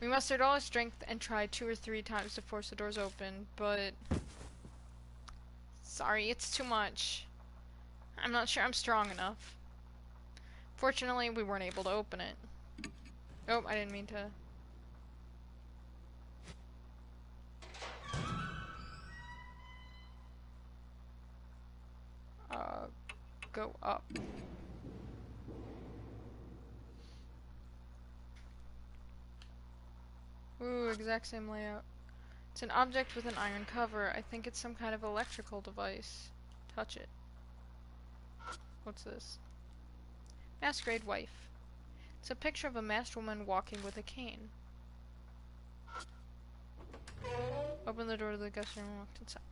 We mustered all our strength and tried 2 or 3 times to force the doors open, but... Sorry, it's too much. I'm not sure I'm strong enough. Fortunately, we weren't able to open it. Oh, I didn't mean to... Go up. Ooh, exact same layout. It's an object with an iron cover. I think it's some kind of electrical device. Touch it. What's this? Masquerade wife. It's a picture of a masked woman walking with a cane. Open the door to the guest room and walked inside.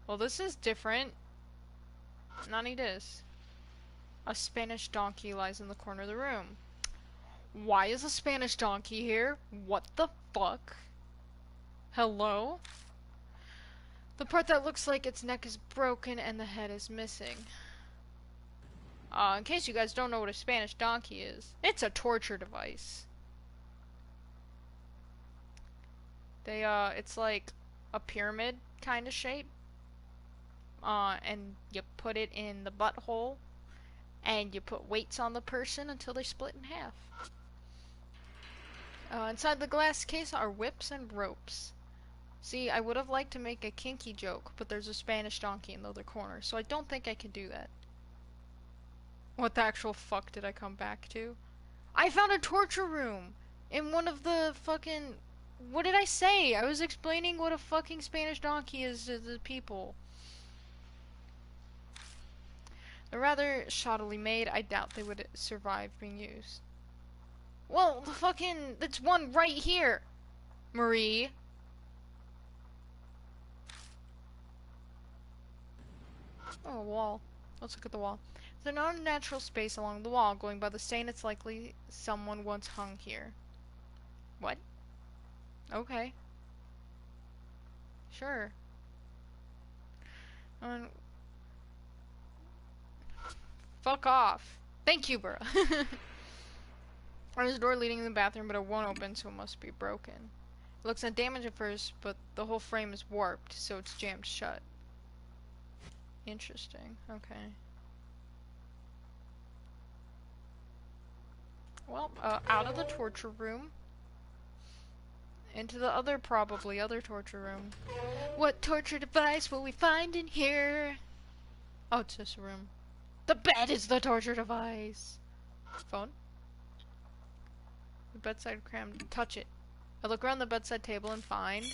Well, this is different. Nani this. A Spanish donkey lies in the corner of the room. Why is a Spanish donkey here? What the fuck? Hello? The part that looks like its neck is broken and the head is missing. In case you guys don't know what a Spanish donkey is, it's a torture device. It's like a pyramid kind of shape. And you put it in the butthole, and you put weights on the person until they split in half. Inside the glass case are whips and ropes. See, I would have liked to make a kinky joke, but there's a Spanish donkey in the other corner, so I don't think I can do that. What the actual fuck did I come back to? I found a torture room! In one of the fucking... What did I say? I was explaining what a fucking Spanish donkey is to the people. They're rather shoddily made. I doubt they would survive being used. Well, the fucking... That's one right here! Marie. Oh, a wall. Let's look at the wall. There's an unnatural space along the wall. Going by the stain, it's likely someone once hung here. What? Okay. Sure. Fuck off. Thank you, bro. There's a door leading to the bathroom, but it won't open, so it must be broken. It looks undamaged at first, but the whole frame is warped, so it's jammed shut. Interesting. Okay. Well, out of the torture room. Into the other, probably, other torture room. What torture device will we find in here? Oh, it's this room. The bed is the torture device! Phone? The bedside cram. Touch it. I look around the bedside table and find...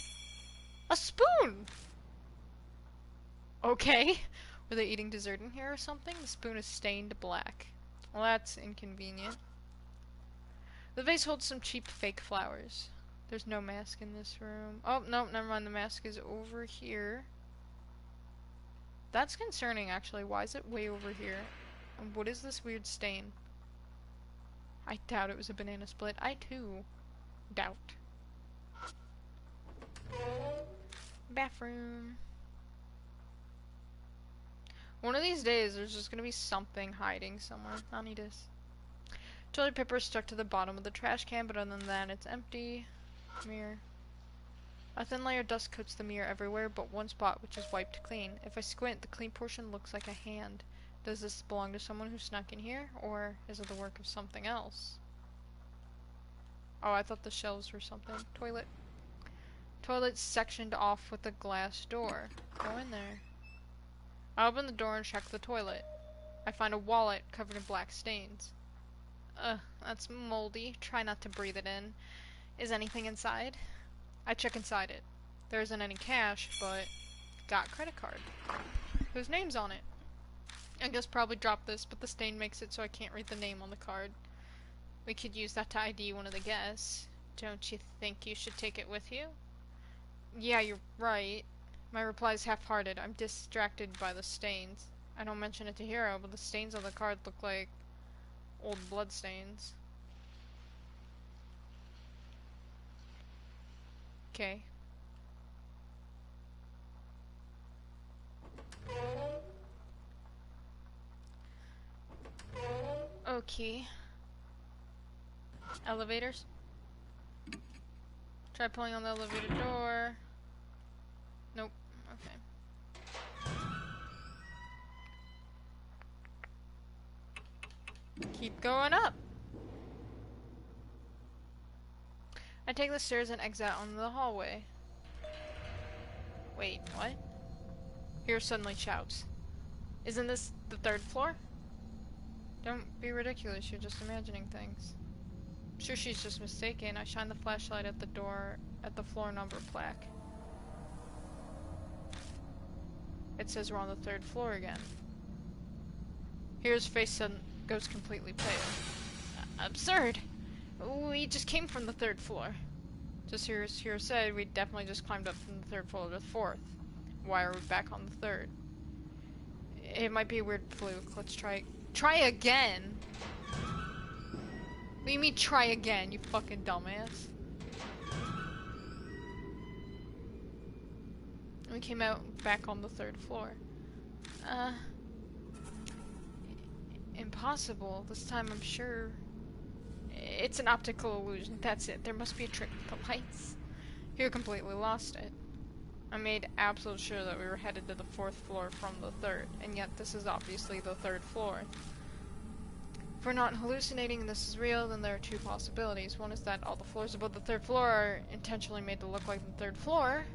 a spoon! Okay. Were they eating dessert in here or something? The spoon is stained black. Well, that's inconvenient. The vase holds some cheap fake flowers. There's no mask in this room. Oh, no, never mind. The mask is over here. That's concerning, actually. Why is it way over here? And what is this weird stain? I doubt it was a banana split. I, too, doubt. Bathroom. One of these days, there's just gonna be something hiding somewhere. I'll need this. Toilet paper is stuck to the bottom of the trash can, but other than that, it's empty. Mirror. A thin layer of dust coats the mirror everywhere, but one spot which is wiped clean. If I squint, the clean portion looks like a hand. Does this belong to someone who snuck in here, or is it the work of something else? Oh, I thought the shelves were something. Toilet. Toilet sectioned off with a glass door. Go in there. I open the door and check the toilet. I find a wallet covered in black stains. That's moldy. Try not to breathe it in. Is anything inside? I check inside it. There isn't any cash, but got credit card. Whose name's on it? I guess probably dropped this, but the stain makes it so I can't read the name on the card. We could use that to ID one of the guests. Don't you think you should take it with you? Yeah, you're right. My reply is half-hearted. I'm distracted by the stains. I don't mention it to Hero, but the stains on the card look like old blood stains. Okay. Okay. Elevators. Try pulling on the elevator door. Nope. Okay. Keep going up. I take the stairs and exit on the hallway. Wait, what? Here suddenly shouts. Isn't this the 3rd floor? Don't be ridiculous, you're just imagining things. I'm sure she's just mistaken. I shine the flashlight at the door at the floor number plaque. It says we're on the 3rd floor again. Here's face goes completely pale. Absurd! We just came from the 3rd floor. Just here said, we definitely just climbed up from the 3rd floor to the 4th. Why are we back on the 3rd? It might be a weird fluke. Let's try again! What do you mean try again, you fucking dumbass? We came out back on the 3rd floor. Impossible. This time I'm sure it's an optical illusion. That's it. There must be a trick with the lights. You completely lost it. I made absolute sure that we were headed to the 4th floor from the 3rd, and yet this is obviously the 3rd floor. If we're not hallucinating and this is real, then there are 2 possibilities. One is that all the floors above the 3rd floor are intentionally made to look like the 3rd floor.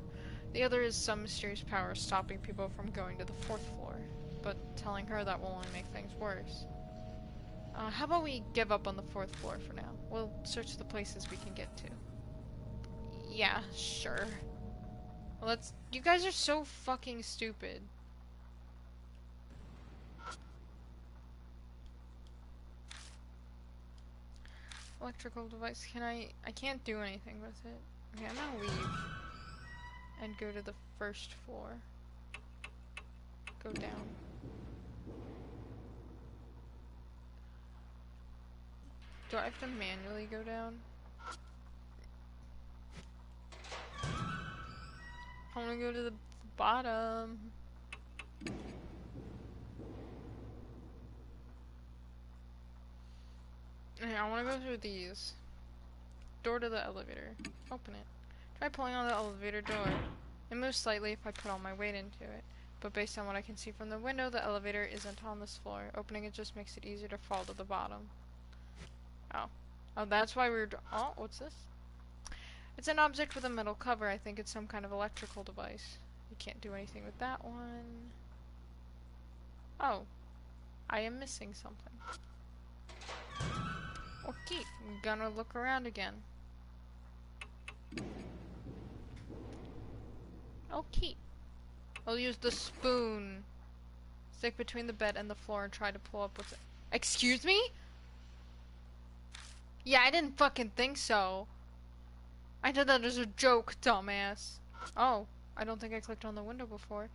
The other is some mysterious power stopping people from going to the 4th floor, but telling her that will only make things worse. How about we give up on the 4th floor for now? We'll search the places we can get to. Yeah, sure. Well, you guys are so fucking stupid. Electrical device, I can't do anything with it. Okay, I'm gonna leave. And go to the 1st floor. Go down. Do I have to manually go down? I wanna go to the bottom. Okay, I wanna go through these. Door to the elevator. Open it. Try pulling on the elevator door. It moves slightly if I put all my weight into it. But based on what I can see from the window, the elevator isn't on this floor. Opening it just makes it easier to fall to the bottom. Oh. Oh, that's why we're... Oh, what's this? It's an object with a metal cover. I think it's some kind of electrical device. You can't do anything with that one. Oh. I am missing something. Okay, I'm gonna look around again. Okay. I'll use the spoon. Stick between the bed and the floor and try to pull up what's... Excuse me? Yeah, I didn't fucking think so. I did that as a joke, dumbass. Oh, I don't think I clicked on the window before.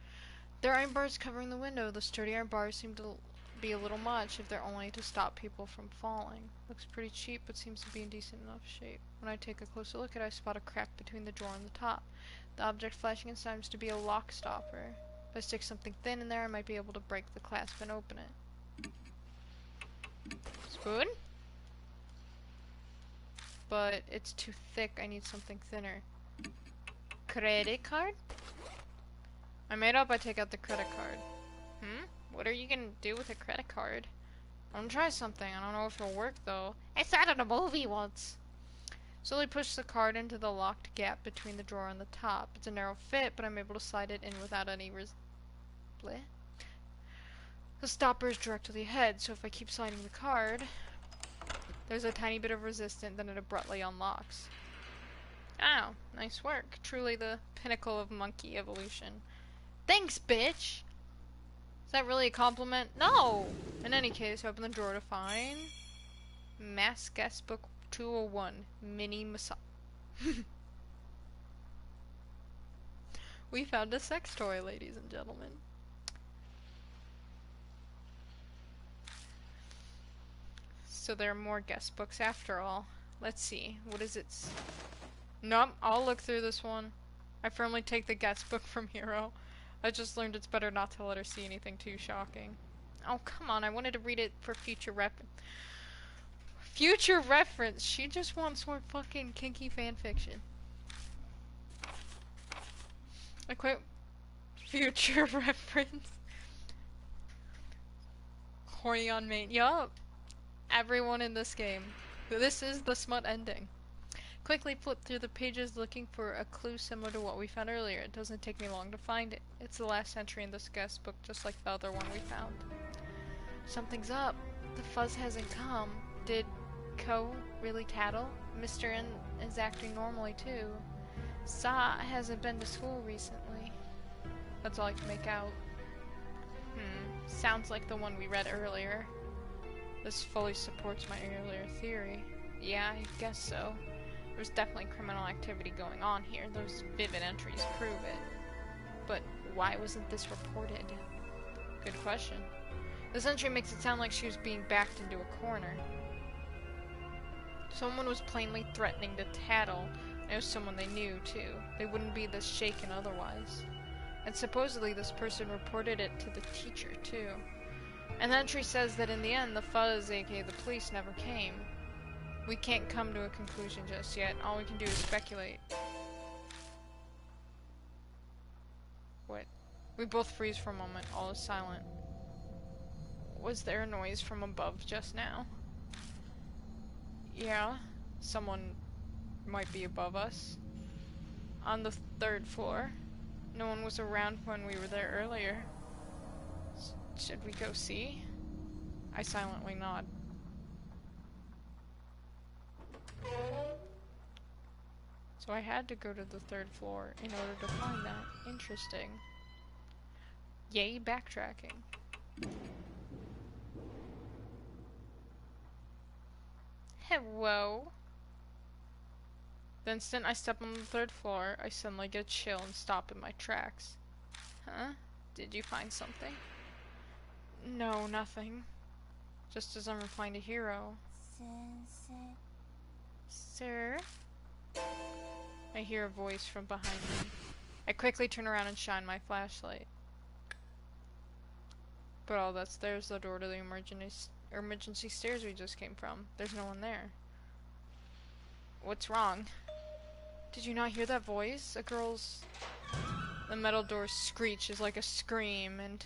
There are iron bars covering the window. The sturdy iron bars seem to be a little much if they're only to stop people from falling. Looks pretty cheap, but seems to be in decent enough shape. When I take a closer look at it, I spot a crack between the drawer and the top. The object flashing inside seems to be a lock stopper. If I stick something thin in there, I might be able to break the clasp and open it. Spoon? But it's too thick. I need something thinner. Credit card? I made up I take out the credit card. What are you gonna do with a credit card? I'm gonna try something. I don't know if it'll work though. I saw it in a movie once. Slowly push the card into the locked gap between the drawer and the top. It's a narrow fit, but I'm able to slide it in without any bleh? The stopper is directly ahead, so if I keep sliding the card, there's a tiny bit of resistance, then it abruptly unlocks. Oh, nice work. Truly the pinnacle of monkey evolution. Thanks, bitch! Is that really a compliment? No! In any case, open the drawer to find... Mass Guest Book 201, Mini Massage. We found a sex toy, ladies and gentlemen. So there are more guest books after all. Let's see. What is it? Nope, I'll look through this one. I firmly take the guest book from Hero. I just learned it's better not to let her see anything too shocking. Oh, come on. I wanted to read it for future Future reference. She just wants more fucking kinky fanfiction. I quit. Future reference. Horny on main. Yup. Everyone in this game. This is the smut ending. Quickly flip through the pages looking for a clue similar to what we found earlier. It doesn't take me long to find it. It's the last entry in this guest book, just like the other one we found. Something's up. The fuzz hasn't come. Did Co really tattle? Mr. N is acting normally too. Sa hasn't been to school recently. That's all I can make out. Sounds like the one we read earlier. This fully supports my earlier theory. Yeah, I guess so. There's definitely criminal activity going on here. Those vivid entries prove it. But why wasn't this reported? Good question. This entry makes it sound like she was being backed into a corner. Someone was plainly threatening to tattle, and it was someone they knew, too. They wouldn't be this shaken otherwise. And supposedly this person reported it to the teacher, too. And the entry says that in the end, the fuzz, aka the police, never came. We can't come to a conclusion just yet. All we can do is speculate. What? We both freeze for a moment. All is silent. Was there a noise from above just now? Yeah. Someone might be above us. On the 3rd floor. No one was around when we were there earlier. Should we go see? I silently nod. So I had to go to the 3rd floor in order to find that. Interesting. Yay, backtracking. Hello. The instant I step on the 3rd floor, I suddenly get chill and stop in my tracks. Huh? Did you find something? No, nothing. Just as I'm replying to Hero. Sir? I hear a voice from behind me. I quickly turn around and shine my flashlight. But all that's there is the door to the emergency stairs we just came from. There's no one there. What's wrong? Did you not hear that voice? A girl's... The metal door screech is like a scream, and...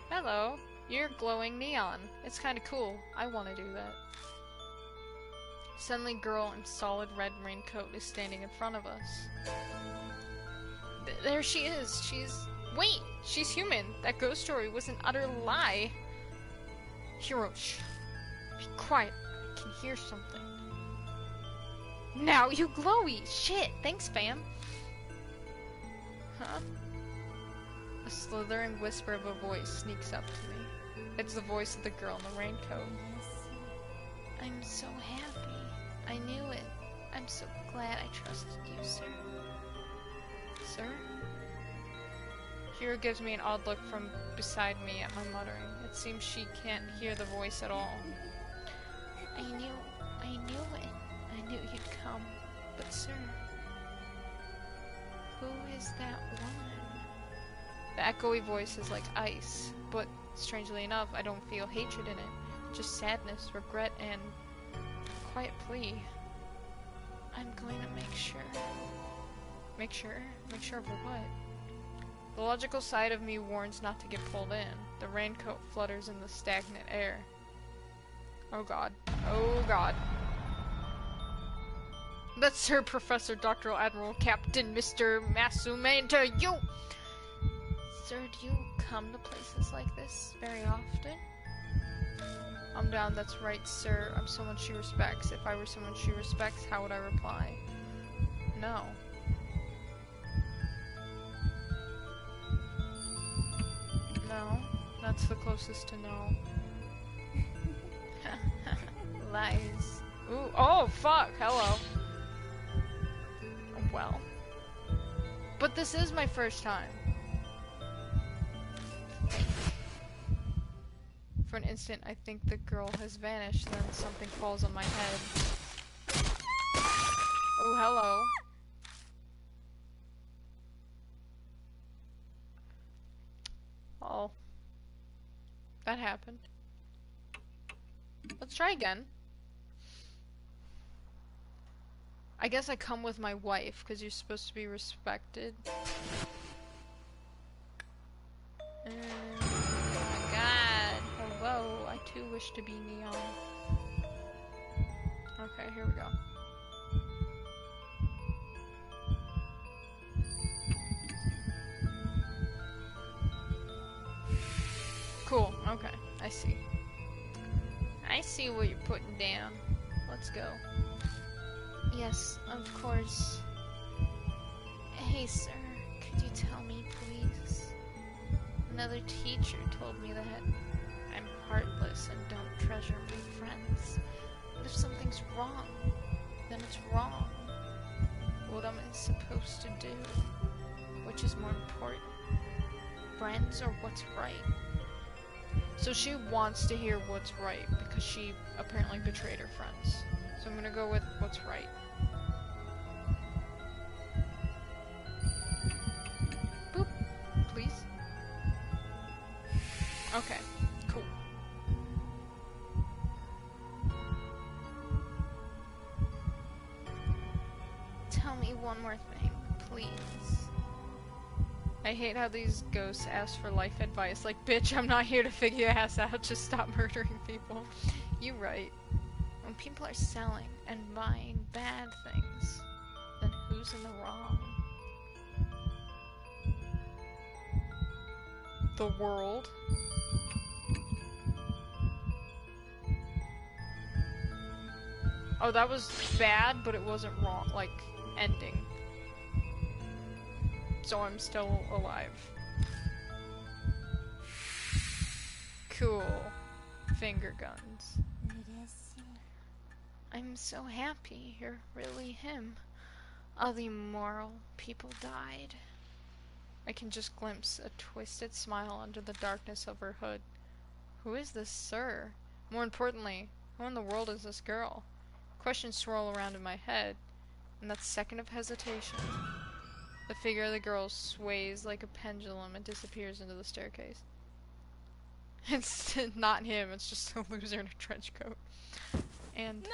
Hello. You're glowing neon. It's kinda cool. I wanna do that. Suddenly, girl in solid red raincoat is standing in front of us. There she is. Wait! She's human! That ghost story was an utter lie! Hero, shh. Be quiet. I can hear something. Now you glowy! Shit! Thanks, fam! Huh? A slithering whisper of a voice sneaks up to me. It's the voice of the girl in the raincoat. I'm so happy. I knew it. I'm so glad I trusted you, sir. Sir? Hero gives me an odd look from beside me at my muttering. It seems she can't hear the voice at all. I knew it. I knew you'd come. But sir, who is that woman? The echoey voice is like ice, but strangely enough, I don't feel hatred in it. Just sadness, regret, and quiet plea. I'm going to make sure. Make sure? Make sure of what? The logical side of me warns not to get pulled in. The raincoat flutters in the stagnant air. Oh god. Oh god. That's Sir Professor Doctoral Admiral Captain Mr. Masume to you! Sir, do you come to places like this very often? I'm down, that's right, sir. I'm someone she respects. If I were someone she respects, how would I reply? No. No, that's the closest to no. Lies. Ooh, oh, fuck, hello. Well. But this is my first time. For an instant, I think the girl has vanished, then something falls on my head. Oh, hello. Oh. That happened. Let's try again. I guess I come with my wife, because you're supposed to be respected. Oh my god. Hello, I too wish to be neon. Okay, here we go. Cool, okay, I see. I see what you're putting down. Let's go. Yes, of course. Hey, sir, could you tell me, please? Another teacher told me that I'm heartless and don't treasure my friends. But if something's wrong, then it's wrong. What am I supposed to do? Which is more important? Friends or what's right? So she wants to hear what's right because she apparently betrayed her friends. So I'm gonna go with what's right. Boop. Please. Okay. Cool. Tell me one more thing, please. I hate how these ghosts ask for life advice. Like, bitch, I'm not here to figure your ass out. Just stop murdering people. You right. When people are selling and buying bad things, then who's in the wrong? The world. Oh, that was bad, but it wasn't wrong. Like, ending. So I'm still alive. Cool. Finger guns. I'm so happy you're really him. All the immoral people died. I can just glimpse a twisted smile under the darkness of her hood. Who is this sir? More importantly, who in the world is this girl? Questions swirl around in my head, and that second of hesitation. The figure of the girl sways like a pendulum and disappears into the staircase. It's not him, it's just a loser in a trench coat. And...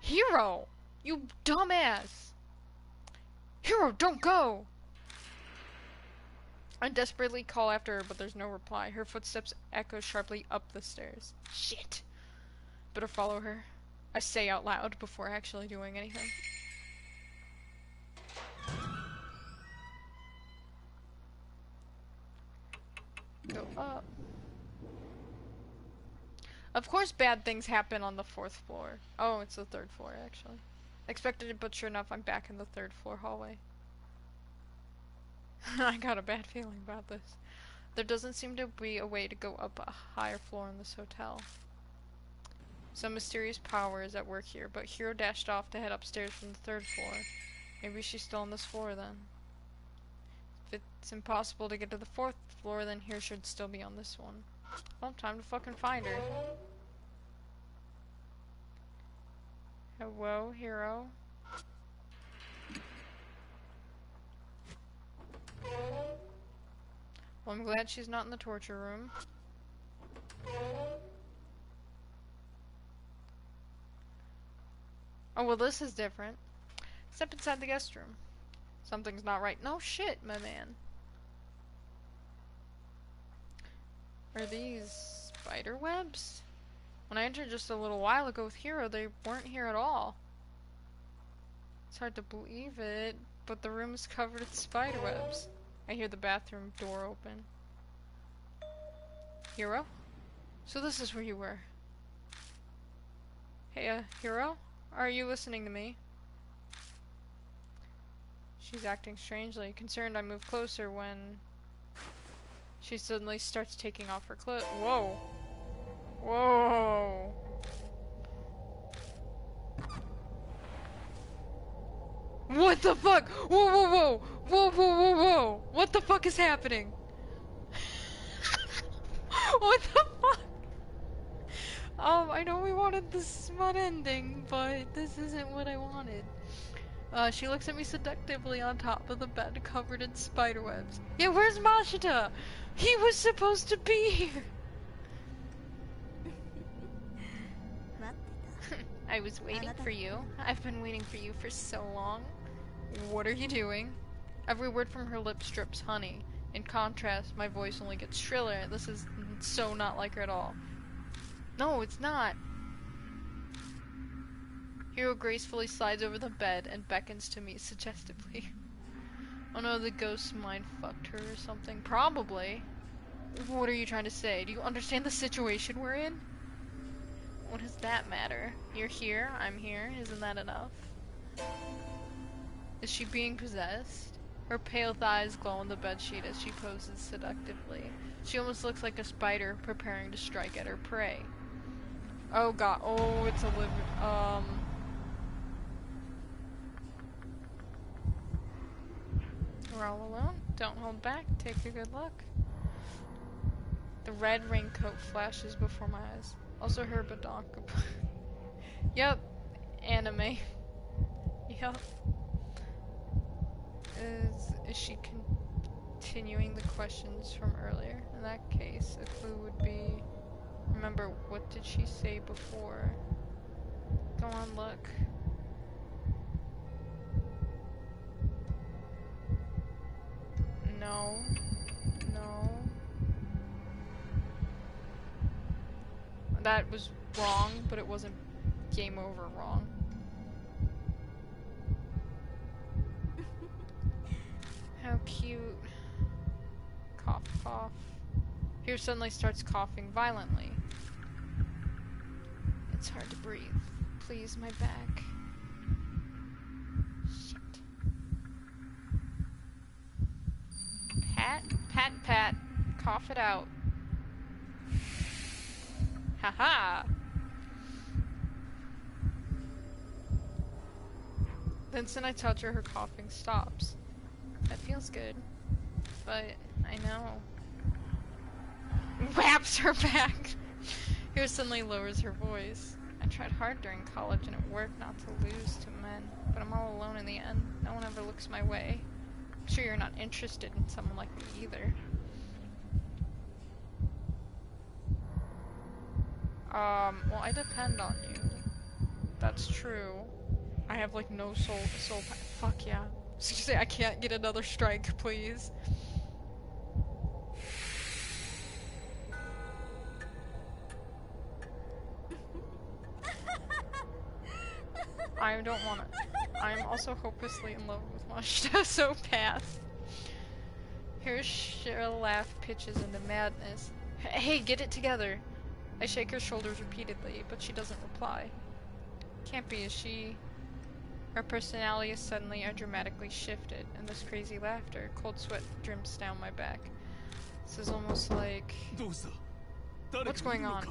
Hero! You dumbass! Hero, don't go! I desperately call after her, but there's no reply. Her footsteps echo sharply up the stairs. Shit! Better follow her. I say out loud before actually doing anything. Go up. Of course bad things happen on the 4th floor. Oh, it's the 3rd floor, actually. Expected it, but sure enough, I'm back in the 3rd floor hallway. I got a bad feeling about this. There doesn't seem to be a way to go up a higher floor in this hotel. Some mysterious power is at work here, but Hiro dashed off to head upstairs from the 3rd floor. Maybe she's still on this floor then. If it's impossible to get to the 4th floor, then Hiro should still be on this one. Well, time to fucking find her. Hello, Hiro. Well, I'm glad she's not in the torture room. Oh, well, this is different. Step inside the guest room. Something's not right. No shit, my man. Are these spider webs? When I entered just a little while ago with Hiro, they weren't here at all. It's hard to believe it, but the room is covered in spider webs. I hear the bathroom door open. Hiro? So this is where you were. Hey, Hiro? Are you listening to me? She's acting strangely. Concerned, I move closer when she suddenly starts taking off her clothes. Whoa. Whoa. What the fuck? Whoa, whoa, whoa. Whoa, whoa, whoa, whoa. What the fuck is happening? What the fuck? I know we wanted the smut ending, but this isn't what I wanted. She looks at me seductively on top of the bed, covered in spiderwebs. Yeah, where's Mashita? He was supposed to be here! I was waiting for you. I've been waiting for you for so long. What are you doing? Every word from her lips drips honey. In contrast, my voice only gets shriller. This is so not like her at all. No, it's not. Hiro gracefully slides over the bed and beckons to me suggestively. Oh no, the ghost mind fucked her or something. Probably. What are you trying to say? Do you understand the situation we're in? What does that matter? You're here, I'm here. Isn't that enough? Is she being possessed? Her pale thighs glow on the bedsheet as she poses seductively. She almost looks like a spider preparing to strike at her prey. Oh god, oh, it's a We're all alone. Don't hold back. Take a good look. The red raincoat flashes before my eyes. Also her badonka. Yep. Anime. Yep. Is she continuing the questions from earlier? In that case, a clue would be... Remember, what did she say before? Go on, look. No. No. That was wrong, but it wasn't game over wrong. How cute. Cough, cough. Here suddenly starts coughing violently. It's hard to breathe. Please, my back. Shit. Pat, pat, pat. Cough it out. Haha! The instant I touch her, her coughing stops. That feels good. But, I know. Whaps her back! Here suddenly lowers her voice. I tried hard during college and it worked not to lose to men, but I'm all alone in the end. No one ever looks my way. I'm sure you're not interested in someone like me either. Well, I depend on you. That's true. I have, like, no soul fuck yeah. Seriously, I can't get another strike, please. I don't want it. I'm also hopelessly in love with Mashita so fast. Her shrill laugh pitches into madness. Hey, get it together! I shake her shoulders repeatedly, but she doesn't reply. Can't be, is she? Her personality is suddenly and dramatically shifted, and this crazy laughter, cold sweat drips down my back. This is almost like... What's going on?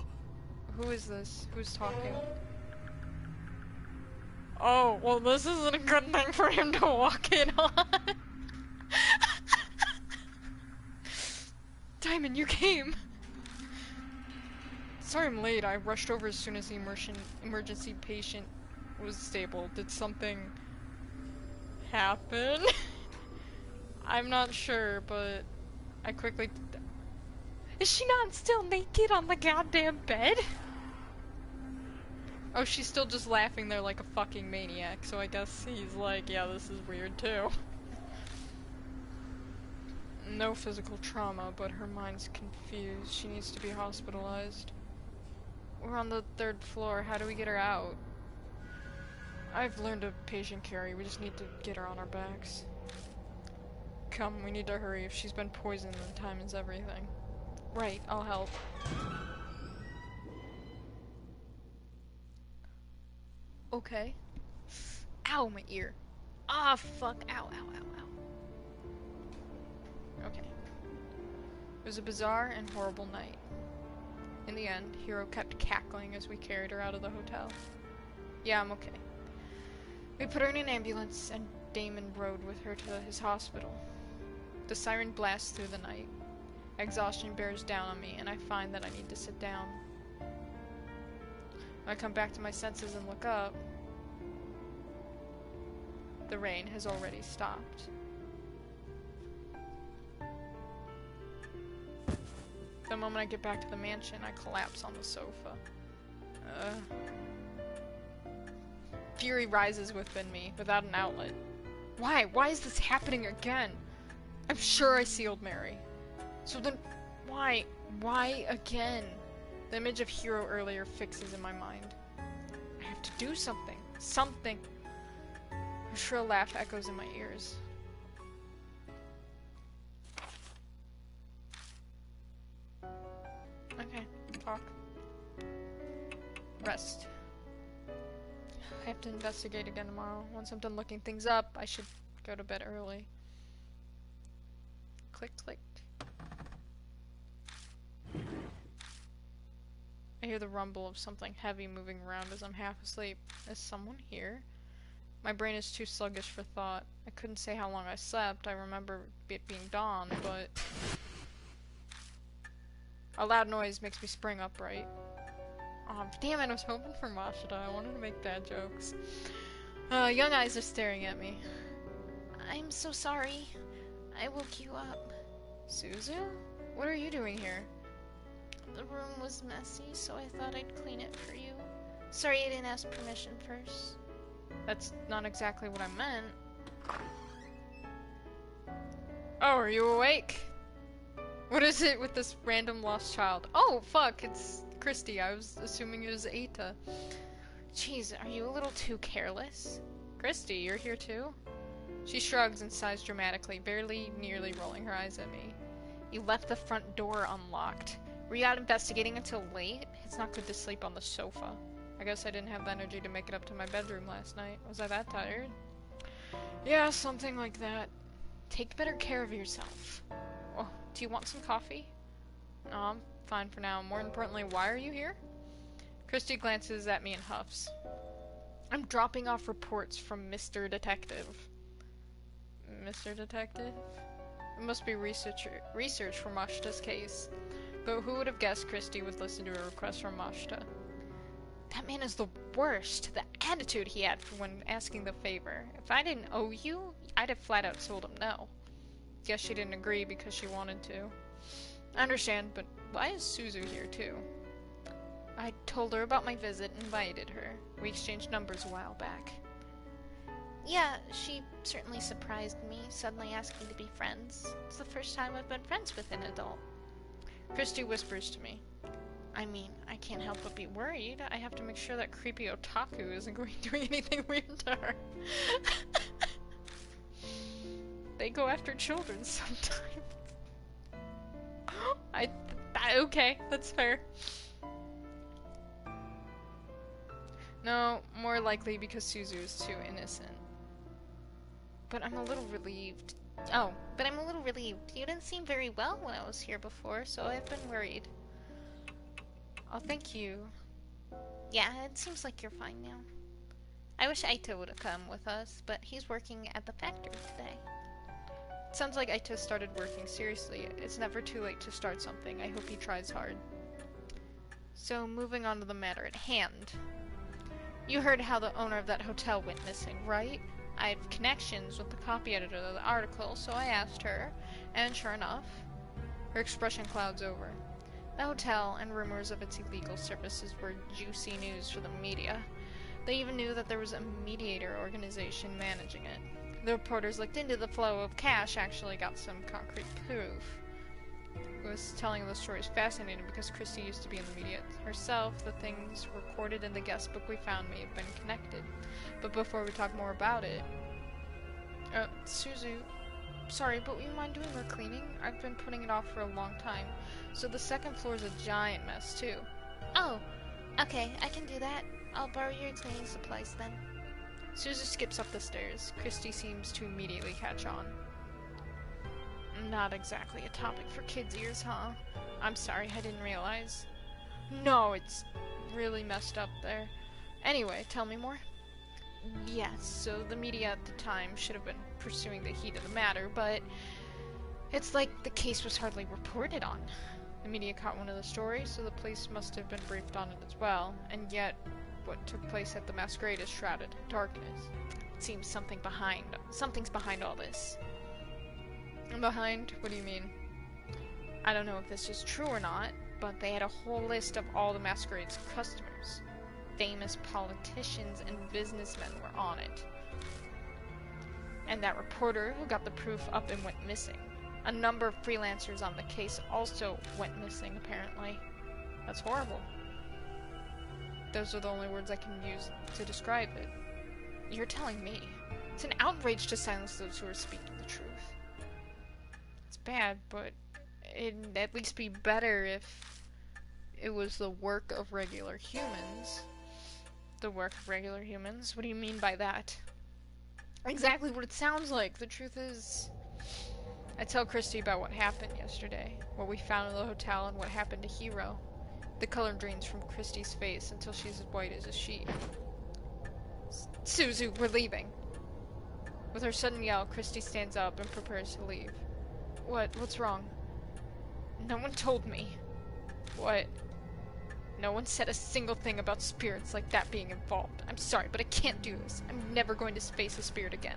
Who is this? Who's talking? Oh, well this isn't a good thing for him to walk in on. Diamond, you came! Sorry I'm late. I rushed over as soon as the emergency patient was stable. Did something happen? I'm not sure, but I quickly... Is she not still naked on the goddamn bed? Oh, she's still just laughing there like a fucking maniac, so I guess he's like, yeah, this is weird too. No physical trauma, but her mind's confused. She needs to be hospitalized. We're on the 3rd floor. How do we get her out? I've learned a patient carry. We just need to get her on our backs. Come, we need to hurry. If she's been poisoned, then time is everything. Right, I'll help. Okay. Ow, my ear. Ah, fuck. Ow, ow, ow, ow. Okay. It was a bizarre and horrible night. In the end, Hiro kept cackling as we carried her out of the hotel. Yeah, I'm okay. We put her in an ambulance and Damon rode with her to his hospital. The siren blasts through the night. Exhaustion bears down on me and I find that I need to sit down. When I come back to my senses and look up, The rain has already stopped. The moment I get back to the mansion, I collapse on the sofa. Fury rises within me, without an outlet. Why? Why is this happening again? I'm sure I sealed Mary. So then, why? Why again? The image of Hero earlier fixes in my mind. I have to do something. Something. Her shrill laugh echoes in my ears. Okay, talk. Rest. I have to investigate again tomorrow. Once I'm done looking things up, I should go to bed early. Click, click. I hear the rumble of something heavy moving around as I'm half asleep. Is someone here? My brain is too sluggish for thought. I couldn't say how long I slept. I remember it being dawn, but... a loud noise makes me spring upright. Aw, damn it, I was hoping for Mashita. I wanted to make bad jokes. Young eyes are staring at me. I'm so sorry. I woke you up. Suzu? What are you doing here? The room was messy, so I thought I'd clean it for you. Sorry I didn't ask permission first. That's not exactly what I meant. Oh, are you awake? What is it with this random lost child? Oh, fuck, it's Christy. I was assuming it was Eita. Jeez, are you a little too careless? Christy, you're here too? She shrugs and sighs dramatically, barely nearly rolling her eyes at me. You left the front door unlocked. Were you out investigating until late? It's not good to sleep on the sofa. I guess I didn't have the energy to make it up to my bedroom last night. Was I that tired? Yeah, something like that. Take better care of yourself. Oh, do you want some coffee? No, I'm fine for now. More importantly, why are you here? Christy glances at me and huffs. I'm dropping off reports from Mr. Detective. Mr. Detective? It must be research for Mashita's case. But who would have guessed Christy would listen to a request from Mashita? That man is the worst. The attitude he had for when asking the favor. If I didn't owe you, I'd have flat out told him no. Guess she didn't agree because she wanted to. I understand, but why is Suzu here too? I told her about my visit and invited her. We exchanged numbers a while back. Yeah, she certainly surprised me, suddenly asking to be friends. It's the first time I've been friends with an adult. Christy whispers to me. I mean, I can't help but be worried. I have to make sure that creepy otaku isn't doing anything weird to her. They go after children sometimes. Okay, that's fair. No, more likely because Suzu is too innocent. But I'm a little relieved. Oh, but I'm a little relieved. You didn't seem very well when I was here before, so I've been worried. Oh, thank you. Yeah, it seems like you're fine now. I wish Aito would have come with us, but he's working at the factory today. It sounds like Aito started working seriously. It's never too late to start something. I hope he tries hard. So, moving on to the matter at hand. You heard how the owner of that hotel went missing, right? I have connections with the copy editor of the article, so I asked her, and sure enough, her expression clouds over. The hotel and rumors of its illegal services were juicy news for the media. They even knew that there was a mediator organization managing it. The reporters looked into the flow of cash, actually got some concrete proof. Was telling the story is fascinating because Christy used to be in the media herself. The things recorded in the guest book we found may have been connected. But before we talk more about it... Suzu, sorry, but would you mind doing more cleaning? I've been putting it off for a long time. So the second floor is a giant mess, too. Oh, okay, I can do that. I'll borrow your cleaning supplies then. Suzu skips up the stairs. Christy seems to immediately catch on. Not exactly a topic for kids' ears, huh? I'm sorry, I didn't realize. No, it's really messed up there. Anyway, tell me more. Yes, so the media at the time should have been pursuing the heat of the matter, but it's like the case was hardly reported on. The media caught one of the stories, so the police must have been briefed on it as well, and yet what took place at the masquerade is shrouded in darkness. It seems something's behind all this. And behind? What do you mean? I don't know if this is true or not, but they had a whole list of all the masquerade's customers. Famous politicians and businessmen were on it. And that reporter who got the proof up and went missing. A number of freelancers on the case also went missing, apparently. That's horrible. Those are the only words I can use to describe it. You're telling me. It's an outrage to silence those who are speaking the truth. It's bad, but it'd at least be better if it was the work of regular humans. The work of regular humans? What do you mean by that? Exactly what it sounds like. The truth is, I tell Christy about what happened yesterday, what we found in the hotel, and what happened to Hero. The color drains from Christy's face until she's as white as a sheet. Suzu, we're leaving. With her sudden yell, Christy stands up and prepares to leave. What's wrong? No one told me. What? No one said a single thing about spirits like that being involved. I'm sorry, but I can't do this. I'm never going to face a spirit again.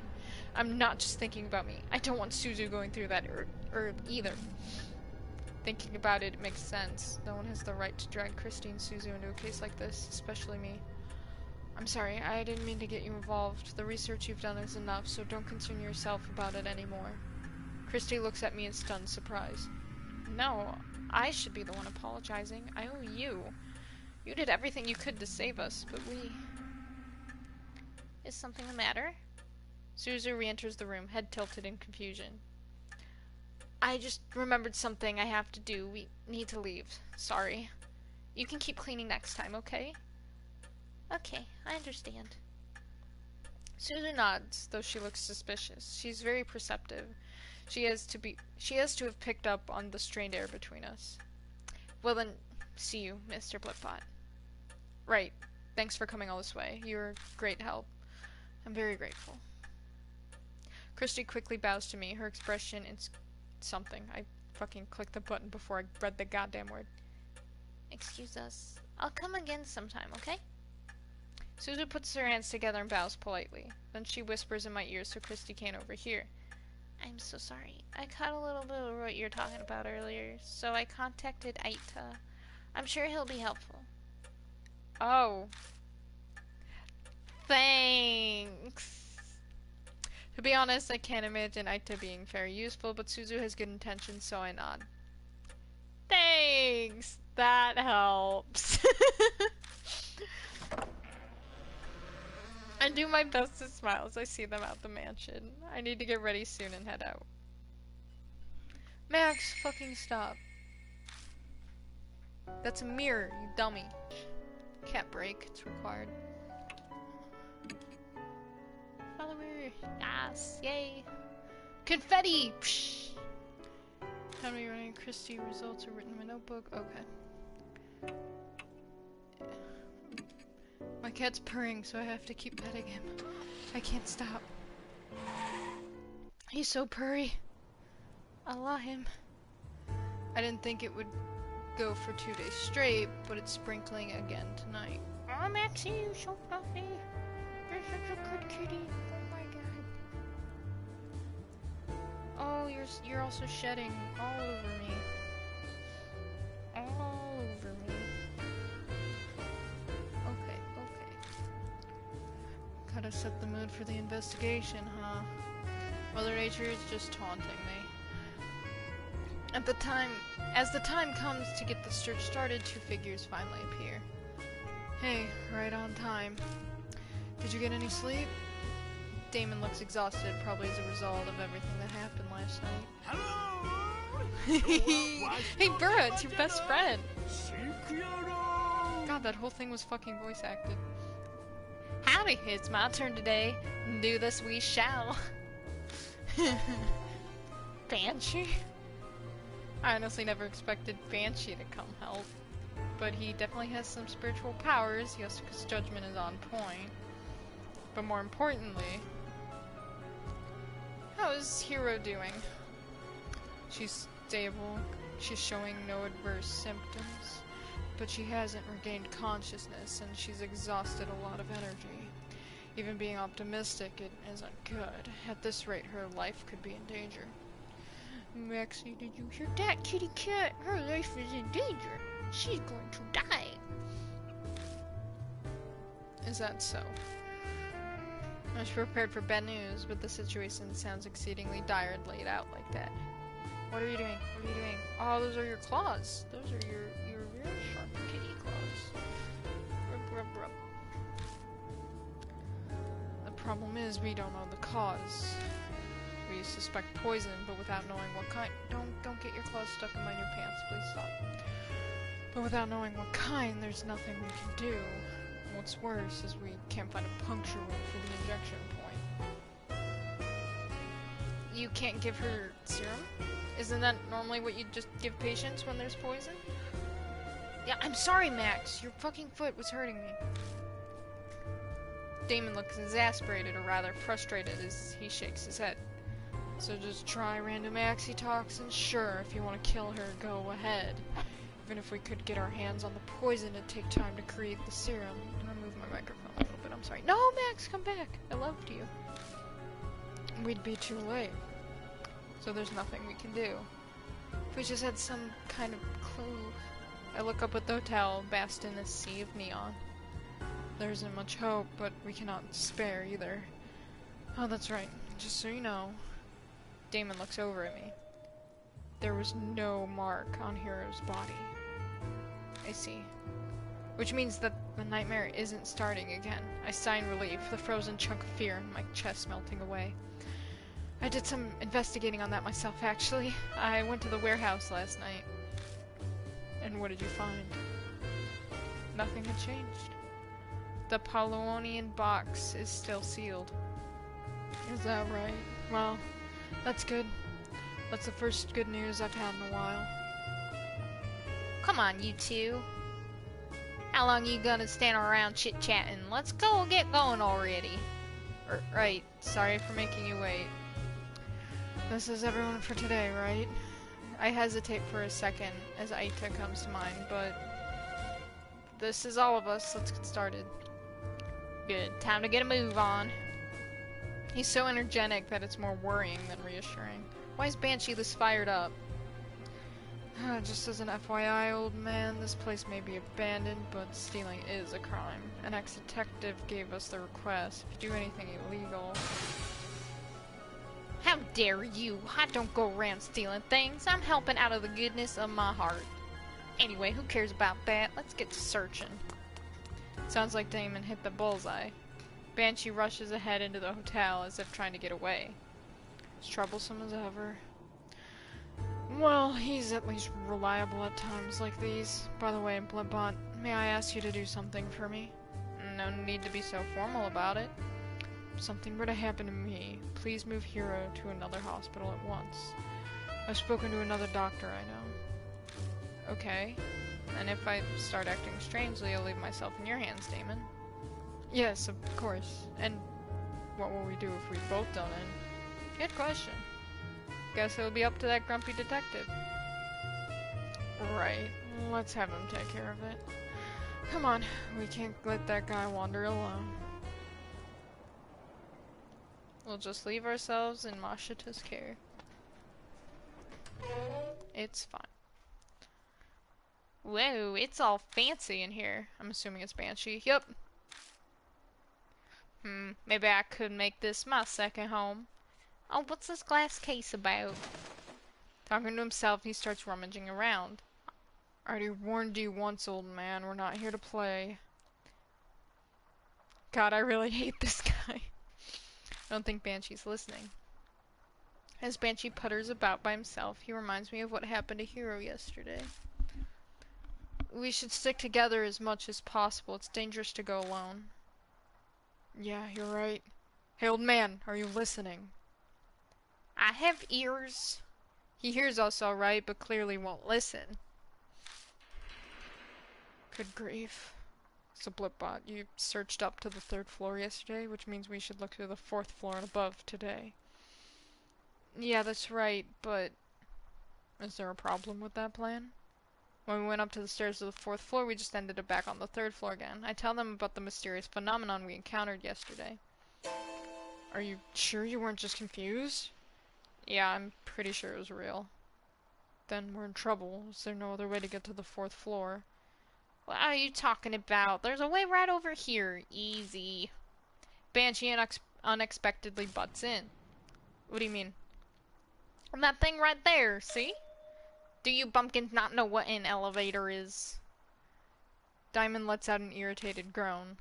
I'm not just thinking about me. I don't want Suzu going through that either. Thinking about it, it makes sense. No one has the right to drag Christy and Suzu into a case like this, especially me. I'm sorry, I didn't mean to get you involved. The research you've done is enough, so don't concern yourself about it anymore. Christy looks at me in stunned surprise. No, I should be the one apologizing. I owe you. You did everything you could to save us, but we... Is something the matter? Suzu re-enters the room, head tilted in confusion. I just remembered something I have to do. We need to leave. Sorry. You can keep cleaning next time, okay? Okay, I understand. Suzu nods, though she looks suspicious. She's very perceptive. She has to have picked up on the strained air between us. Well then, see you, Mr. Blipbot. Right. Thanks for coming all this way. You're great help. I'm very grateful. Christy quickly bows to me, her expression in something. I fucking clicked the button before I read the goddamn word. Excuse us. I'll come again sometime, okay? Suzu puts her hands together and bows politely. Then she whispers in my ear so Christy can't overhear. I'm so sorry. I caught a little bit of what you were talking about earlier, so I contacted Aita. I'm sure he'll be helpful. Oh. Thanks. To be honest, I can't imagine Aita being very useful, but Suzu has good intentions, so I nod. Thanks! That helps. I do my best to smile as I see them out the mansion. I need to get ready soon and head out. Max, fucking stop. That's a mirror, you dummy. Can't break, it's required. Follower, yes, yay. Confetti! Psh! How many running Christy results are written in my notebook? Okay. My cat's purring, so I have to keep petting him. I can't stop. He's so purry. I love him. I didn't think it would go for 2 days straight, but it's sprinkling again tonight. Oh, Maxie, you're so fluffy. You're such a good kitty. Oh my god. Oh, you're also shedding all over me. All over me. Okay. Gotta set the mood for the investigation, huh? Mother Nature is just taunting me. As the time comes to get the search started, 2 figures finally appear. Hey, right on time. Did you get any sleep? Damon looks exhausted, probably as a result of everything that happened last night. Hello! Hey, Burra, it's your best friend! God, that whole thing was fucking voice acted. Howdy, it's my turn today. Do this we shall. Banshee? I honestly never expected Banshee to come help. But he definitely has some spiritual powers, yes, because judgment is on point. But more importantly, how is Hero doing? She's stable, she's showing no adverse symptoms. but she hasn't regained consciousness, and she's exhausted a lot of energy. Even being optimistic, it isn't good. At this rate, her life could be in danger. Maxie, did you hear that, kitty cat? Her life is in danger. She's going to die. Is that so? I was prepared for bad news, but the situation sounds exceedingly dire and laid out like that. What are you doing? What are you doing? Oh, those are your claws. Those are your very sharp kitty claws. Rub, rub, rub. The problem is we don't know the cause. We suspect poison, but without knowing what kind. Don't get your claws stuck in my new pants. Please stop. But without knowing what kind, there's nothing we can do. What's worse is we can't find a puncture wound for the injection point. You can't give her serum? Isn't that normally what you just give patients when there's poison? Yeah, I'm sorry, Max. Your fucking foot was hurting me. Damon looks exasperated, or rather frustrated, as he shakes his head. So just try random oxytocin. Sure, if you want to kill her, go ahead. Even if we could get our hands on the poison, it'd take time to create the serum. I'm gonna move my microphone a little bit, I'm sorry. No, Max, come back! I loved you. We'd be too late. So there's nothing we can do. If we just had some kind of clue. I look up at the hotel, basked in a sea of neon. There isn't much hope, but we cannot despair either. Oh, that's right. Just so you know. Damon looks over at me. There was no mark on Hero's body. I see. Which means that the nightmare isn't starting again. I sigh in relief, the frozen chunk of fear in my chest melting away. I did some investigating on that myself, actually. I went to the warehouse last night. And what did you find? Nothing had changed. The Polonian box is still sealed. Is that right? Well, that's good. That's the first good news I've had in a while. Come on, you two. How long you gonna stand around chit-chatting? Let's go get going already. Right. Sorry for making you wait. This is everyone for today, right? I hesitate for a second as Aita comes to mind, but this is all of us. Let's get started. Good. Time to get a move on. He's so energetic that it's more worrying than reassuring. Why is Banshee this fired up? Just as an FYI, old man, this place may be abandoned, but stealing is a crime. An ex-detective gave us the request. If you do anything illegal... How dare you? I don't go around stealing things. I'm helping out of the goodness of my heart. Anyway, who cares about that? Let's get to searching. Sounds like Damon hit the bullseye. Banshee rushes ahead into the hotel as if trying to get away. As troublesome as ever. Well, he's at least reliable at times like these. By the way, Blimpbot, may I ask you to do something for me? No need to be so formal about it. If something were to happen to me, please move Hero to another hospital at once. I've spoken to another doctor I know. Okay. And if I start acting strangely, I'll leave myself in your hands, Damon. Yes, of course. And what will we do if we both don't in? Good question. Guess it'll be up to that grumpy detective. Right. Let's have him take care of it. Come on, we can't let that guy wander alone. We'll just leave ourselves in Mashita's care. It's fine. Whoa, it's all fancy in here. I'm assuming it's Banshee. Yep. Maybe I could make this my second home. Oh, what's this glass case about? Talking to himself, he starts rummaging around. I already warned you once, old man. We're not here to play. God, I really hate this guy. I don't think Banshee's listening. As Banshee putters about by himself, he reminds me of what happened to Hero yesterday. We should stick together as much as possible. It's dangerous to go alone. Yeah, you're right. Hey, old man, are you listening? I have ears. He hears us all right, but clearly won't listen. Good grief. So, Blipbot, you searched up to the 3rd floor yesterday, which means we should look to the 4th floor and above today. Yeah, that's right, but... Is there a problem with that plan? When we went up to the stairs to the 4th floor, we just ended up back on the 3rd floor again. I tell them about the mysterious phenomenon we encountered yesterday. Are you sure you weren't just confused? Yeah, I'm pretty sure it was real. Then we're in trouble. Is there no other way to get to the 4th floor? What are you talking about? There's a way right over here. Easy. Banshee unexpectedly butts in. What do you mean? And that thing right there, see? Do you bumpkins not know what an elevator is? Diamond lets out an irritated groan.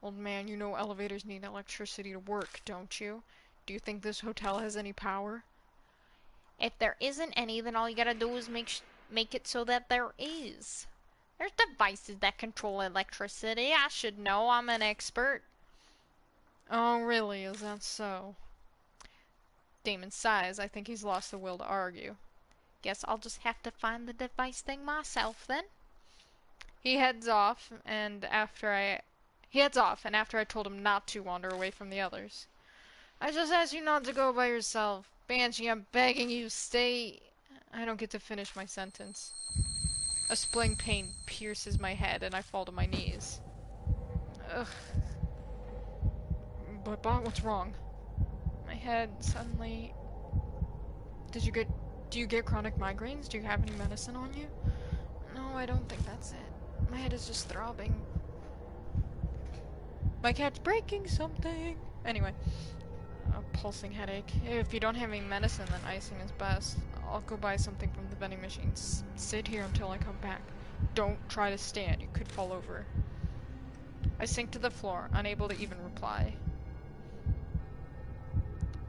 Old man, you know elevators need electricity to work, don't you? Do you think this hotel has any power? If there isn't any, then all you gotta do is make it so that there is. There's devices that control electricity. I should know. I'm an expert. Oh, really? Is that so? Damon sighs. I think he's lost the will to argue. Guess I'll just have to find the device thing myself then. He heads off, and after I told him not to wander away from the others. I just asked you not to go by yourself. Banshee, I'm begging you, stay. I don't get to finish my sentence. A splitting pain pierces my head, and I fall to my knees. Ugh. But, what's wrong? My head suddenly... Do you get chronic migraines? Do you have any medicine on you? No, I don't think that's it. My head is just throbbing. My cat's breaking something. Anyway, a pulsing headache. If you don't have any medicine, then icing is best. I'll go buy something from the vending machines. Sit here until I come back. Don't try to stand. You could fall over. I sink to the floor, unable to even reply.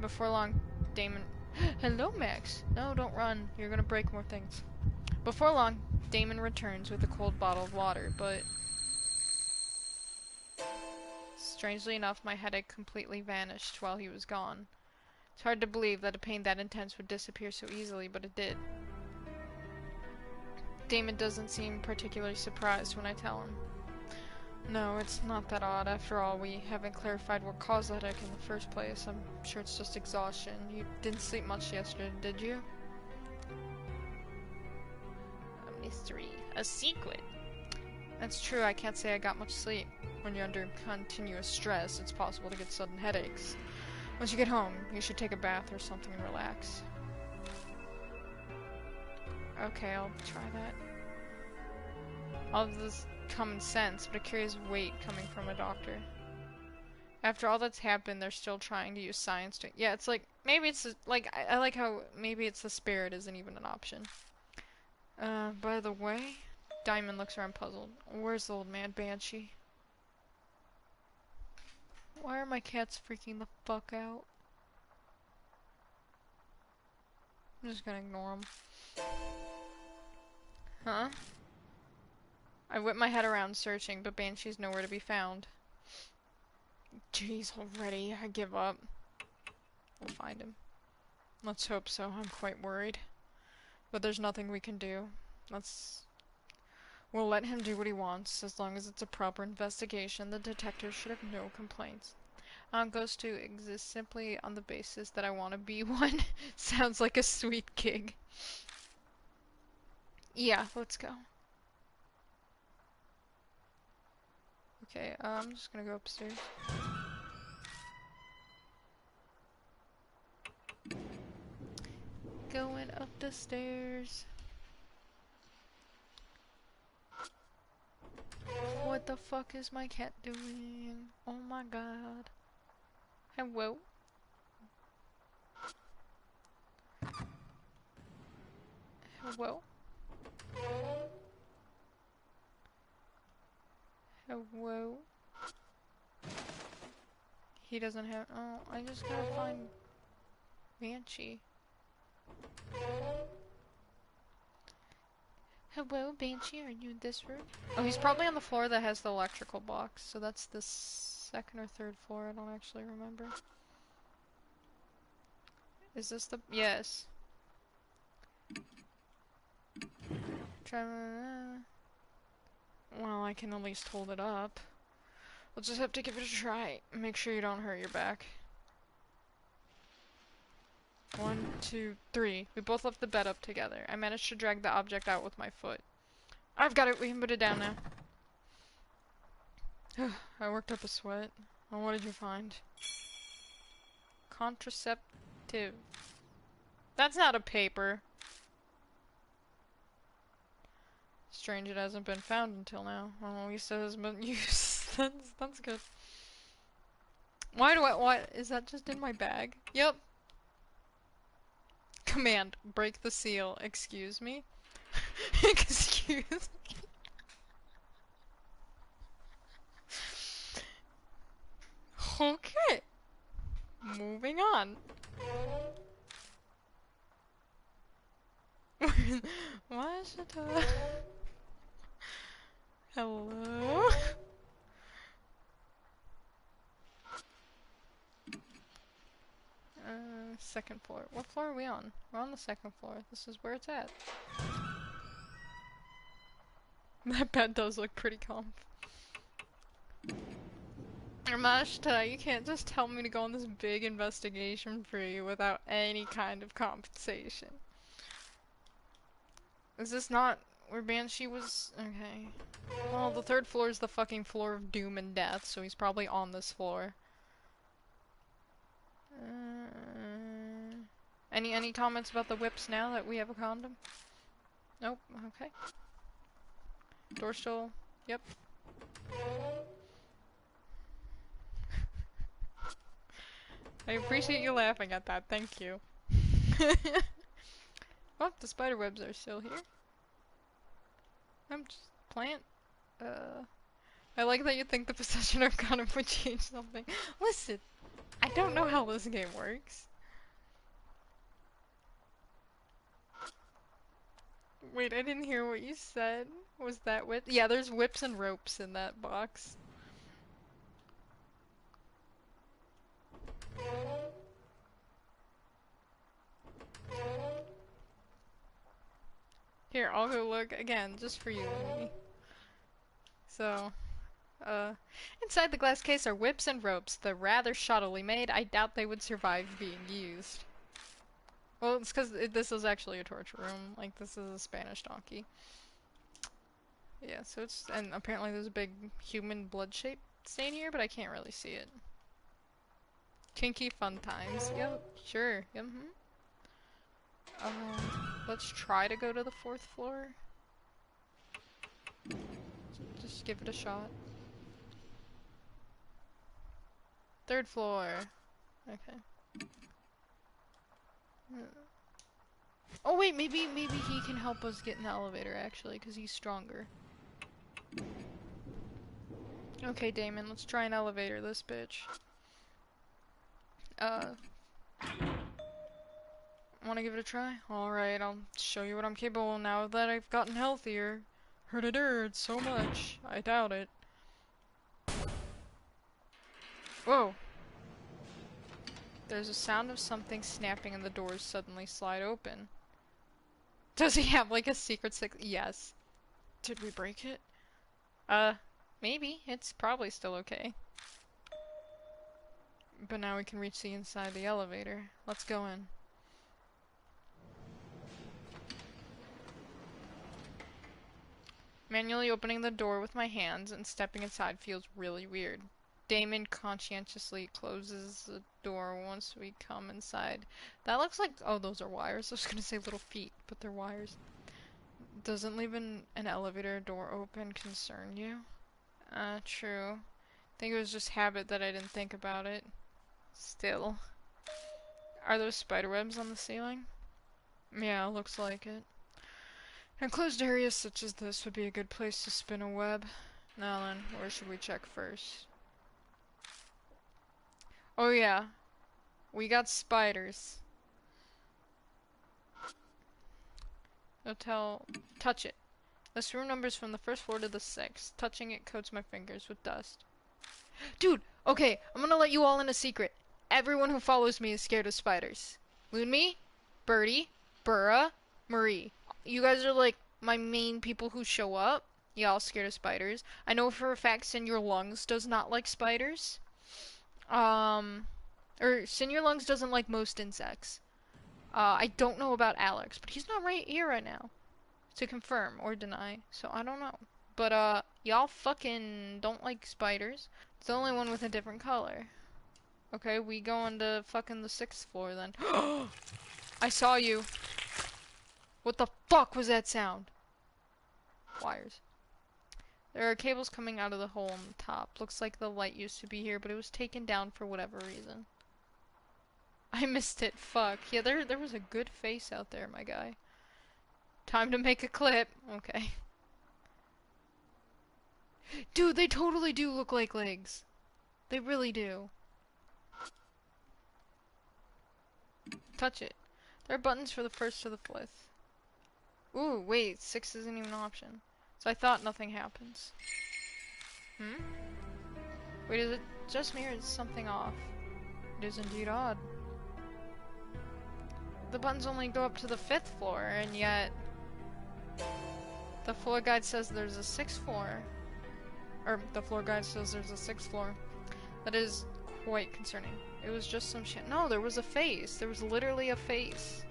Before long, Damon... Hello, Max. No, don't run. You're gonna break more things. Before long, Damon returns with a cold bottle of water, but... Strangely enough, my headache completely vanished while he was gone. It's hard to believe that a pain that intense would disappear so easily, but it did. Damon doesn't seem particularly surprised when I tell him. No, it's not that odd. After all, we haven't clarified what caused the headache in the first place. I'm sure it's just exhaustion. You didn't sleep much yesterday, did you? A mystery. A secret. That's true, I can't say I got much sleep. When you're under continuous stress, it's possible to get sudden headaches. Once you get home, you should take a bath or something and relax. Okay, I'll try that. All of this common sense, but it carries weight coming from a doctor. After all that's happened, they're still trying to use science to... Yeah, it's like, maybe it's, like, I like how maybe it's the spirit isn't even an option. By the way, Diamond looks around puzzled. Where's the old man, Banshee? Why are my cats freaking the fuck out? I'm just gonna ignore them. Huh? I whip my head around searching, but Banshee's nowhere to be found. Jeez, already. I give up. We'll find him. Let's hope so. I'm quite worried. But there's nothing we can do. We'll let him do what he wants. As long as it's a proper investigation, the detectives should have no complaints. Goes to exist simply on the basis that I want to be one. Sounds like a sweet gig. Yeah, let's go. Okay, I'm just gonna go upstairs. Going up the stairs. What the fuck is my cat doing? Oh my god. Hello? Hello? Hello? He doesn't have... Oh, I just gotta find... Banshee. Hello, Banshee, are you in this room? Oh, he's probably on the floor that has the electrical box, so that's the 2nd or 3rd floor, I don't actually remember. Is this the... Yes. Try... Well, I can at least hold it up. We'll just have to give it a try. Make sure you don't hurt your back. 1, 2, 3. We both left the bed up together. I managed to drag the object out with my foot. I've got it. We can put it down now. I worked up a sweat. Oh, what did you find? Contraceptive. That's not a paper. Strange it hasn't been found until now. Well, at least it hasn't been used. That's good. Why is that just in my bag? Yep. Command, break the seal. Excuse me? Excuse me? Okay. Moving on. Washita. Hello? Second floor. What floor are we on? We're on the second floor. This is where it's at. That bed does look pretty comfy. Ramashta, you can't just tell me to go on this big investigation for you without any kind of compensation. Is this not where Banshee was? Okay. Well, the third floor is the fucking floor of doom and death, so he's probably on this floor. Any comments about the whips now that we have a condom? Nope. Okay. Door still. Yep. I appreciate you laughing at that. Thank you. Oh, the spider webs are still here. I'm just plant. I like that you think the possession of condom would change something. Listen, I don't know how this game works. Wait, I didn't hear what you said. Was that whip? Yeah, there's whips and ropes in that box. Here, I'll go look again, just for you, Amy. So, inside the glass case are whips and ropes. They're rather shoddily made. I doubt they would survive being used. Well, it's because this is actually a torture room. Like, this is a Spanish donkey. Yeah, so it's... And apparently there's a big human blood-shaped stain here, but I can't really see it. Kinky fun times. Yep, sure. Let's try to go to the fourth floor. Just give it a shot. Third floor. Okay. Oh wait, maybe he can help us get in the elevator actually, because he's stronger. Okay, Damon, let's try an elevator this bitch. Wanna give it a try? Alright, I'll show you what I'm capable of now that I've gotten healthier. Heard so much. I doubt it. Whoa. There's a sound of something snapping and the doors suddenly slide open. Does he have like a secret Yes. Did we break it? Maybe. It's probably still okay. But now we can reach the inside of the elevator. Let's go in. Manually opening the door with my hands and stepping inside feels really weird. Damon conscientiously closes the door once we come inside. That looks like... Oh, those are wires. I was gonna say little feet, but they're wires. Doesn't leaving an elevator door open concern you? True. I think it was just habit that I didn't think about it. Still. Are those spider webs on the ceiling? Yeah, looks like it. Enclosed areas such as this would be a good place to spin a web. Now then, where should we check first? Oh yeah, we got spiders. Hotel, touch it. List room numbers from the first floor to the 6th. Touching it coats my fingers with dust. Dude, okay, I'm gonna let you all in a secret. Everyone who follows me is scared of spiders. Loonme, Birdie, Burra, Marie. You guys are like my main people who show up. Y'all scared of spiders. I know for a fact Senior Lungs does not like spiders. Or Senior Lungs doesn't like most insects. I don't know about Alex, but he's not right here right now. to confirm or deny. So I don't know. But y'all fucking don't like spiders. It's the only one with a different color. Okay, we go on to fucking the 6th floor then. I saw you. What the fuck was that sound? Wires. There are cables coming out of the hole on the top. Looks like the light used to be here, but it was taken down for whatever reason. I missed it. Fuck. Yeah, there was a good face out there, my guy. Time to make a clip. Okay. Dude, they totally do look like legs. They really do. Touch it. There are buttons for the 1st to the 5th. Ooh, wait, 6 isn't even an option. So I thought nothing happens. Hmm? Wait, is it just me or is something off? It is indeed odd. The buttons only go up to the 5th floor, and yet the floor guide says there's a 6th floor. Or, the floor guide says there's a 6th floor. That is quite concerning. It was just some shit. No, there was a face. There was literally a face.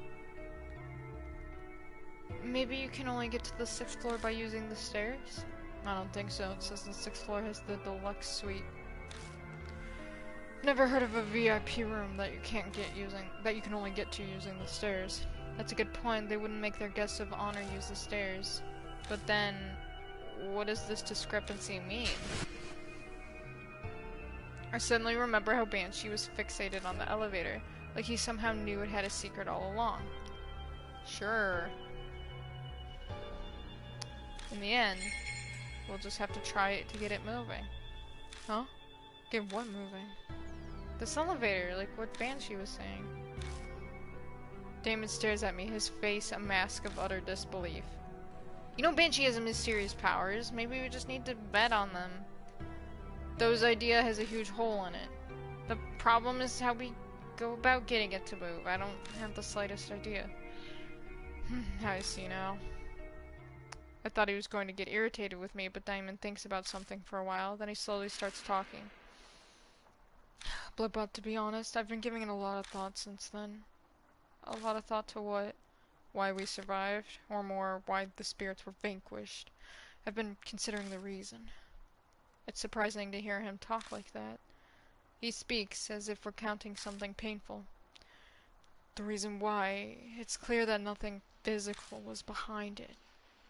Maybe you can only get to the 6th floor by using the stairs? I don't think so. It says the 6th floor has the deluxe suite. Never heard of a VIP room that you can't get using, that you can only get to using the stairs. That's a good point. They wouldn't make their guests of honor use the stairs. But then, what does this discrepancy mean? I suddenly remember how Banshee was fixated on the elevator, like he somehow knew it had a secret all along. Sure. In the end, we'll just have to try it to get it moving. Huh? Get what moving? This elevator, like what Banshee was saying. Damon stares at me, his face a mask of utter disbelief. You know Banshee has mysterious powers. Maybe we just need to bet on them. Those idea has a huge hole in it. The problem is how we go about getting it to move. I don't have the slightest idea. I see now. I thought he was going to get irritated with me, but Diamond thinks about something for a while, then he slowly starts talking. Bloodbath, to be honest, I've been giving it a lot of thought since then. A lot of thought to what? Why we survived, or more, why the spirits were vanquished. I've been considering the reason. It's surprising to hear him talk like that. He speaks as if recounting something painful. The reason why, it's clear that nothing physical was behind it.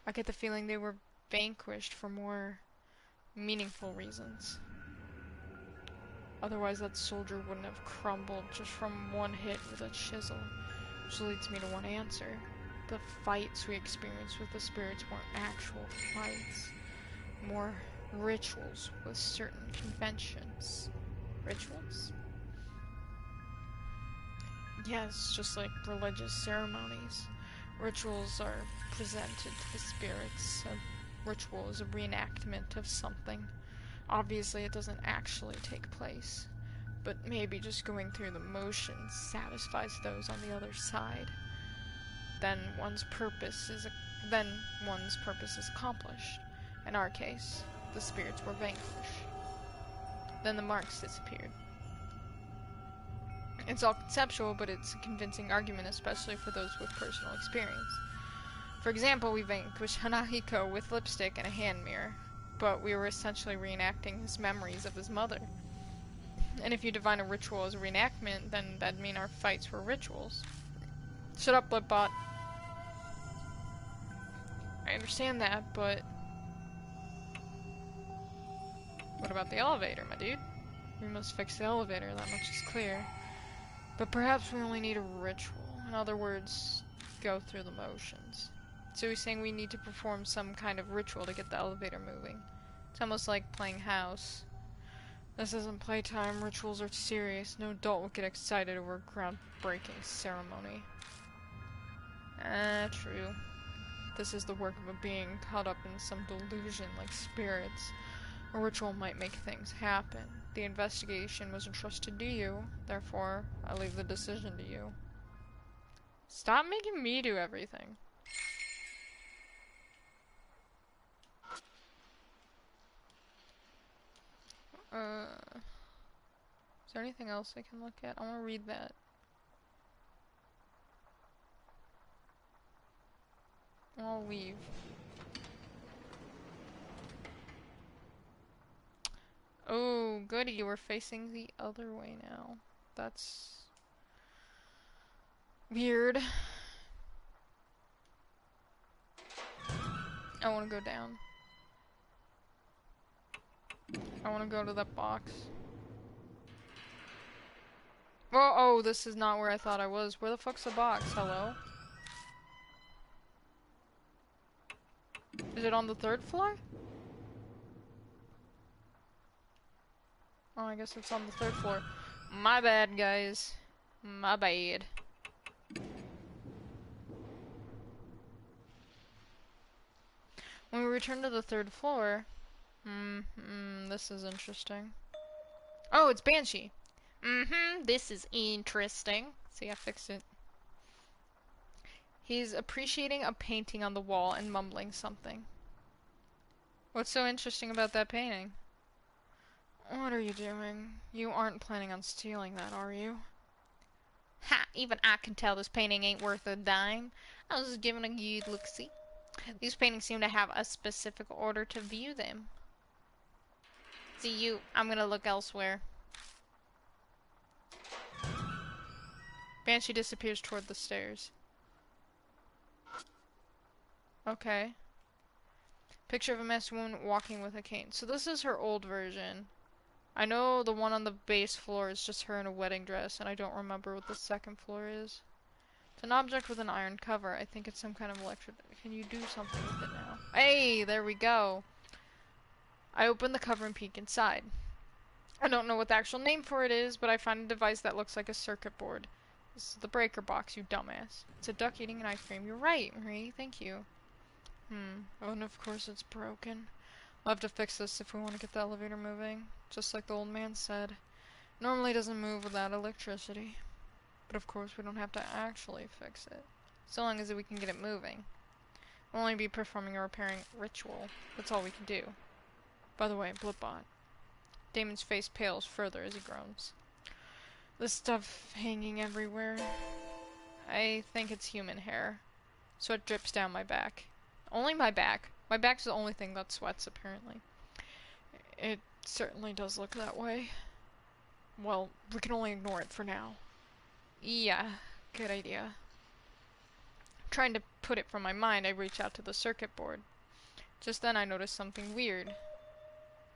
I get the feeling they were vanquished for more meaningful reasons. Otherwise that soldier wouldn't have crumbled just from one hit with a chisel. Which leads me to one answer. The fights we experienced with the spirits weren't actual fights. More rituals with certain conventions. Rituals? Yes, just like religious ceremonies. Rituals are presented to the spirits. A ritual is a reenactment of something. Obviously it doesn't actually take place, but maybe just going through the motions satisfies those on the other side. Then one's purpose is accomplished. In our case, the spirits were vanquished. Then the marks disappeared. It's all conceptual, but it's a convincing argument, especially for those with personal experience. For example, we vanquished Hanahiko with lipstick and a hand mirror, but we were essentially reenacting his memories of his mother. And if you define a ritual as a reenactment, then that'd mean our fights were rituals. Shut up, Blipbot. I understand that, but... what about the elevator, my dude? We must fix the elevator, that much is clear. But perhaps we only need a ritual. In other words, go through the motions. So he's saying we need to perform some kind of ritual to get the elevator moving. It's almost like playing house. This isn't playtime, rituals are serious. No adult would get excited over a groundbreaking ceremony. True. This is the work of a being caught up in some delusion like spirits. A ritual might make things happen. The investigation was entrusted to you, therefore, I leave the decision to you. Stop making me do everything. Is there anything else I can look at? I want to read that. I'll leave. Oh, goody, we're facing the other way now. That's weird. I want to go down. I want to go to that box. Oh, oh, this is not where I thought I was. Where the fuck's the box? Hello? Is it on the 3rd floor? Oh, I guess it's on the 3rd floor. My bad, guys. My bad. When we return to the 3rd floor... this is interesting. Oh, it's Banshee. This is interesting. See, I fixed it. He's appreciating a painting on the wall and mumbling something. What's so interesting about that painting? What are you doing? You aren't planning on stealing that, are you? Ha! Even I can tell this painting ain't worth a dime. I was just giving a good look-see. These paintings seem to have a specific order to view them. See you. I'm gonna look elsewhere. Banshee disappears toward the stairs. Okay. Picture of a masked woman walking with a cane. So this is her old version. I know the one on the base floor is just her in a wedding dress, and I don't remember what the 2nd floor is. It's an object with an iron cover. I think it's some kind of electric... Can you do something with it now? Hey, there we go. I open the cover and peek inside. I don't know what the actual name for it is, but I find a device that looks like a circuit board. This is the breaker box, you dumbass. It's a duck eating an ice cream. You're right, Marie. Thank you. Oh, and of course it's broken. We'll have to fix this if we want to get the elevator moving. Just like the old man said. Normally doesn't move without electricity. But of course we don't have to actually fix it. So long as we can get it moving. We'll only be performing a repairing ritual. That's all we can do. By the way, Blipbot. Damon's face pales further as he groans. This stuff hanging everywhere. I think it's human hair. Sweat drips down my back. Only my back. My back's the only thing that sweats, apparently. It certainly does look that way. Well, we can only ignore it for now. Yeah, good idea. Trying to put it from my mind, I reach out to the circuit board. Just then I notice something weird.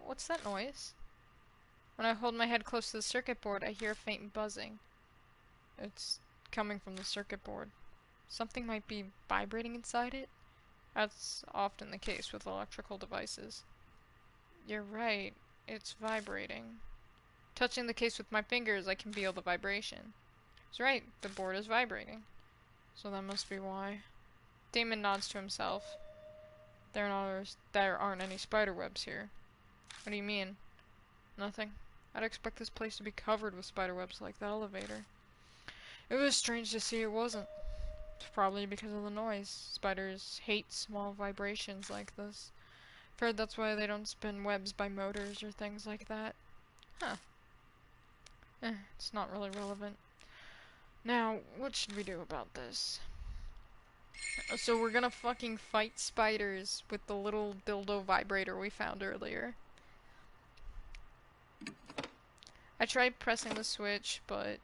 What's that noise? When I hold my head close to the circuit board, I hear a faint buzzing. It's coming from the circuit board. Something might be vibrating inside it? That's often the case with electrical devices. You're right, it's vibrating. Touching the case with my fingers, I can feel the vibration. He's right, the board is vibrating. So that must be why. Damon nods to himself. There aren't any spider webs here. What do you mean? Nothing. I'd expect this place to be covered with spider webs like the elevator. It was strange to see it wasn't. It's probably because of the noise. Spiders hate small vibrations like this. I've heard that's why they don't spin webs by motors or things like that. Huh. It's not really relevant. Now, what should we do about this? So we're gonna fucking fight spiders with the little dildo vibrator we found earlier. I tried pressing the switch, but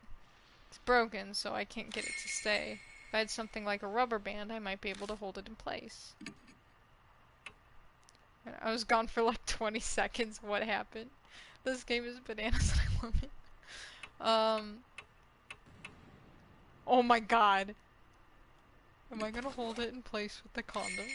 it's broken, so I can't get it to stay. If I had something like a rubber band, I might be able to hold it in place. I was gone for like 20 seconds. What happened? This game is bananas and I love it. Oh my god. Am I gonna hold it in place with the condom?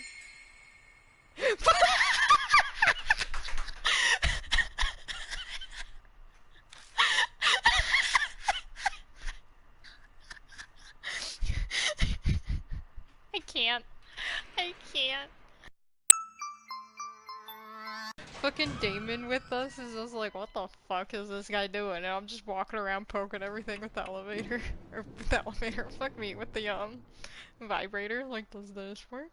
I can't. I can't. Fucking Damon with us is just like, what the fuck is this guy doing? And I'm just walking around poking everything with the elevator. Or with the elevator, fuck me, with the vibrator. Like, does this work?